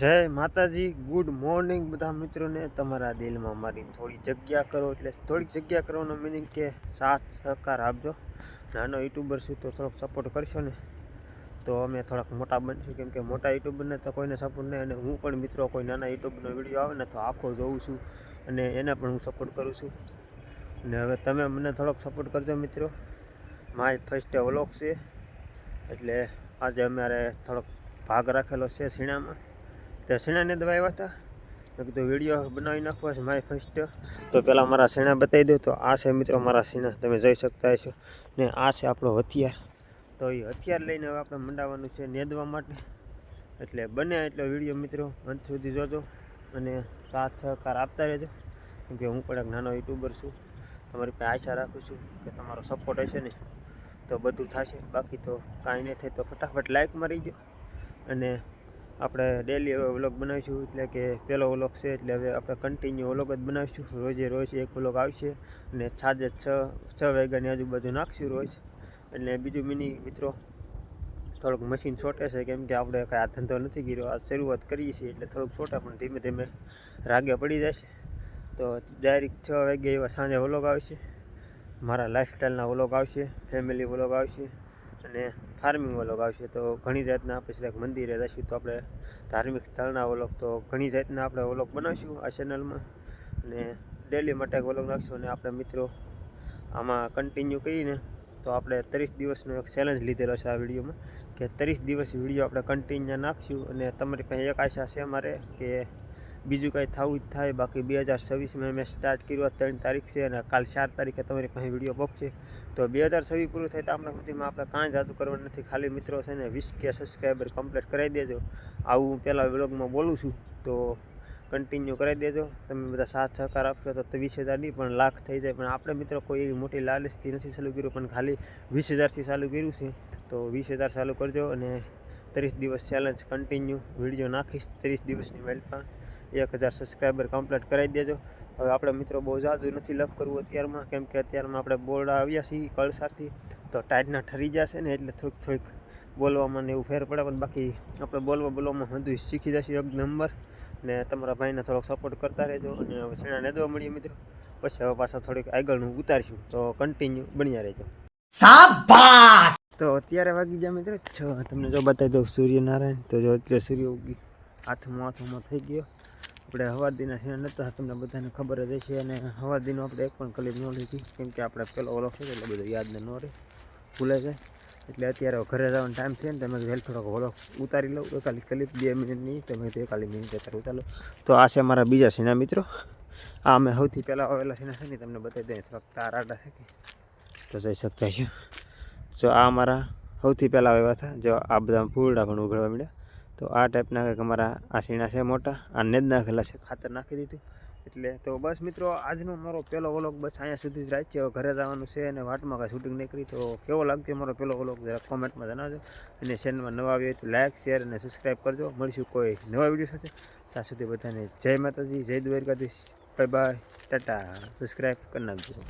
જય માતાજી, good morning બધા મિત્રોને। તમારા દિલમાં મારી થોડી જગ્યા કરો, એટલે થોડીક જગ્યા કરવાનો મિનિંગ કે સાથ સહકાર આપજો। નાનો યુટ્યુબર છું તો થોડોક સપોર્ટ કરશો ને તો અમે થોડાક મોટા બનશું, કેમ કે મોટા યુટ્યુબરને તો કોઈને સપોર્ટ નહીં, અને હું પણ મિત્રો કોઈ નાના યુટ્યુબનો વિડીયો આવે ને તો આખો જોઉં છું અને એને પણ હું સપોર્ટ કરું છું। અને હવે તમે મને થોડોક સપોર્ટ કરજો મિત્રો। માય ફર્સ્ટ વ્લોગ છે, એટલે આજે અમારે થોડોક ભાગ રાખેલો છે સીણામાં। તે સીણાને દવા આવ્યા હતા, મેં કીધું વિડીયો બનાવી નાખવા છે માય ફર્સ્ટ। તો પહેલાં મારા સીણા બતાવી દઉં તો આ છે મિત્રો મારા સીણા, તમે જોઈ શકતા હશો ને। આ છે આપણો હથિયાર, તો એ હથિયાર લઈને હવે આપણે મંડાવવાનું છે નેદવા માટે। એટલે બને એટલો વિડીયો મિત્રો અંત સુધી જોજો અને સાથ સહકાર આપતા રહેજો, કેમ કે હું પણ એક નાનો યુટ્યુબર છું। તમારી પાસે આશા રાખું છું કે તમારો સપોર્ટ હશે ને તો બધું થશે, બાકી તો કાંઈ નહીં થાય। તો ફટાફટ લાઈક મારી દો, અને આપણે ડેલી હવે વ્લોગ બનાવીશું, એટલે કે પહેલો વ્લોગ છે એટલે હવે આપણે કન્ટિન્યુ વ્લોગ જ બનાવીશું। રોજે રોજ એક વ્લોગ આવશે અને સાંજે છ વાગ્યાની આજુબાજુ નાખશું રોજ। એટલે બીજું મિની મિત્રો થોડુંક મશીન છોટે છે, કેમ કે આપણે કાંઈ આ ધંધો નથી કર્યો, આ શરૂઆત કરીએ છીએ એટલે થોડુંક છોટે, પણ ધીમે ધીમે રાગે પડી જશે। તો ડાયરેક્ટ 6 વાગ્યે એવા સાંજે વ્લોગ આવશે, મારા લાઈફસ્ટાઈલના વ્લોગ આવશે, ફેમિલી વ્લોગ આવશે અને ફાર્મિંગ વ્લોગ આવશે। તો ઘણી જાતના આપણે સીધા મંદિરે જઈશું તો આપણે ધાર્મિક સ્થળના વ્લોગ, તો ઘણી જાતના આપણે વ્લોગ બનાવીશું આ ચેનલમાં, અને ડેલી માટે એક વ્લોગ નાખીશું। અને આપણે મિત્રો આમાં કન્ટિન્યુ કરીને તો આપણે 30 દિવસનો એક ચેલેન્જ લીધેલો છે આ વિડીયોમાં, કે 30 દિવસ વિડીયો આપણે કન્ટિન્યુ નાખીશું। અને તમારી પાસે એક આશા છે મારે કે બીજું કાંઈ થવું જ થાય, બાકી 2026માં મેં સ્ટાર્ટ કર્યું 3 તારીખ છે અને કાલ 4 તારીખે તમારી પાસે વિડીયો પહોંચશે। તો 2026 પૂરું થાય તો આપણા સુધીમાં આપણે કાંઈ જાદુ કરવાનું નથી, ખાલી મિત્રો છે ને 20K સબસ્ક્રાઈબર કમ્પ્લીટ કરાવી દેજો। આવું હું પહેલાં વ્લોગમાં બોલું છું, તો કન્ટિન્યુ કરાવી દેજો। તમે બધા સાથ સહકાર આપશો તો 20,000 નહીં પણ લાખ થઈ જાય, પણ આપણે મિત્રો કોઈ એવી મોટી લાલચથી નથી ચાલુ કર્યું, પણ ખાલી 20,000થી ચાલુ કર્યું છે। તો 20,000 ચાલુ કરજો, અને 30 દિવસ ચેલેન્જ કન્ટિન્યુ વિડીયો નાખીશ। 30 દિવસની વેલપા 1,000 સબસ્ક્રાઈબર કમ્પ્લીટ કરાવી દેજો। હવે આપણે મિત્રો બહુ જાજુ નથી લપ કરવું અત્યારમાં, કેમ કે અત્યારમાં આપણે બોર્ડ આવ્યા છીએ કળસારથી, તો ટાઈટના ઠરી જશે ને એટલે થોડીક બોલવામાં ને એવું ફેર પડે, પણ બાકી આપણે બોલવામાં બધું શીખી જશે એક નંબર। ને તમારા ભાઈને થોડોક સપોર્ટ કરતા રહેજો, અને હવે સીણા નેદવા મળીએ મિત્રો, પછી હવે પાછા થોડીક આગળનું ઉતારીશું, તો કન્ટિન્યુ બન્યા રહેજો। શાબાશ! તો અત્યારે વાગી ગયા મિત્રો 6, તમને જો બતાવી દઉં સૂર્યનારાયણ, તો જો એટલે સૂર્ય ઉગી હાથમાં થઈ ગયો। આપણે હવારદીના સીણા નહોતા, તમને બધાને ખબર જ હશે, અને હવારદીનો આપણે એક પણ ક્લિપ ન લીધી, કેમ કે આપણે પહેલો વ્લોગ છે એટલે બધું યાદ ન રહે, ભૂલાઈ જાય। એટલે અત્યારે ઘરે જવાનો ટાઈમ છે ને, તમે વહેલ થોડોક વ્લોગ ઉતારી લઉં, એકાલી ક્લિપ 2 મિનિટની, તમે તો એકાલી મિનિટ અત્યારે ઉતારી લો। તો આ છે મારા બીજા સીણા મિત્રો, આ અમે સૌથી પહેલાં આવેલા સીણા છે ને, તમને બતાવી દઈએ થોડાક તાર આડા છે કે તો જોઈ શકતા છો। જો આ અમારા સૌથી પહેલાં આવ્યા હતા, જો આ બધા ફૂલડા પણ ઉઘડવા મળ્યા। તો આ ટાઈપના કંઈક અમારા આ સીણા છે મોટા, આ નેદ નાખેલા છે, ખાતર નાખી દીધું। એટલે તો બસ મિત્રો આજનો મારો પહેલો વ્લોગ બસ અહીંયા સુધી જ રાખીએ। હવે ઘરે જવાનું છે અને વાટમાં કાંઈ શૂટિંગ નહીં કરી, તો કેવો લાગ્યો મારો પહેલો વ્લોગ જરા કોમેન્ટમાં જણાવજો, અને ચેનલમાં નવા આવી હોય તો લાઇક શેર અને સબસ્ક્રાઈબ કરજો। મળીશું કોઈ નવા વિડીયો સાથે, ત્યાં સુધી બધાને જય માતાજી, જય Dwarkadhish, bye bye, Tata, subscribe કરી નાખજો।